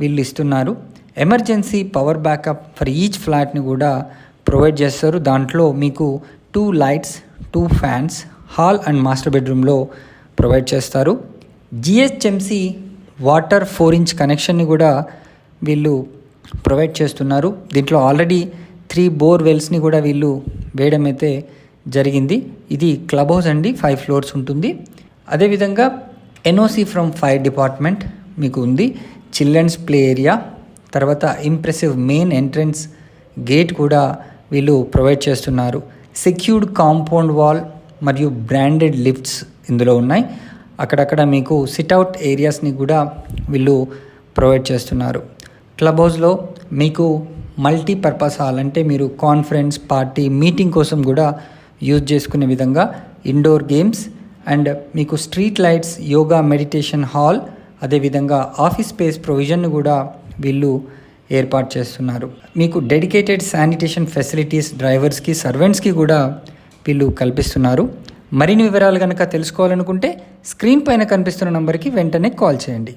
వీళ్ళు ఇస్తున్నారు. Emergency power backup for each ఫ్లాట్ని కూడా ప్రొవైడ్ చేస్తారు. దాంట్లో మీకు 2 lights, 2 fans hall and master బెడ్రూమ్లో ప్రొవైడ్ చేస్తారు. జిహెచ్ఎంసి వాటర్ 4 ఇంచ్ కనెక్షన్ని కూడా వీళ్ళు ప్రొవైడ్ చేస్తున్నారు. దీంట్లో ఆల్రెడీ 3 బోర్ వెల్స్ని కూడా వీళ్ళు వేయడం అయితే జరిగింది. ఇది క్లబ్ హౌస్ అండి, 5 ఫ్లోర్స్ ఉంటుంది. అదేవిధంగా ఎన్ఓసి ఫ్రమ్ ఫైర్ డిపార్ట్మెంట్ మీకు ఉంది. చిల్డ్రన్స్ ప్లే ఏరియా, తర్వాత ఇంప్రెసివ్ మెయిన్ ఎంట్రన్స్ గేట్ కూడా వీళ్ళు ప్రొవైడ్ చేస్తున్నారు. సెక్యూర్డ్ కాంపౌండ్ వాల్ మరియు బ్రాండెడ్ లిఫ్ట్స్ ఇందులో ఉన్నాయి. అక్కడక్కడ మీకు సిట్అవుట్ ఏరియాస్ని కూడా వీళ్ళు ప్రొవైడ్ చేస్తున్నారు. క్లబ్ హౌస్లో మీకు మల్టీపర్పస్ హాల్, అంటే మీరు కాన్ఫరెన్స్, పార్టీ, మీటింగ్ కోసం కూడా యూజ్ చేసుకునే విధంగా ఇండోర్ గేమ్స్ అండ్ మీకు street lights, yoga, meditation hall, అదేవిధంగా ఆఫీస్ స్పేస్ ప్రొవిజన్ కూడా వీళ్ళు ఏర్పాటు చేస్తున్నారు. మీకు డెడికేటెడ్ శానిటేషన్ ఫెసిలిటీస్ డ్రైవర్స్కి, సర్వెంట్స్కి కూడా వీళ్ళు కల్పిస్తున్నారు. మరిన్ని వివరాలు కనుక తెలుసుకోవాలనుకుంటే స్క్రీన్ పైన కనిపిస్తున్న నంబర్కి వెంటనే కాల్ చేయండి.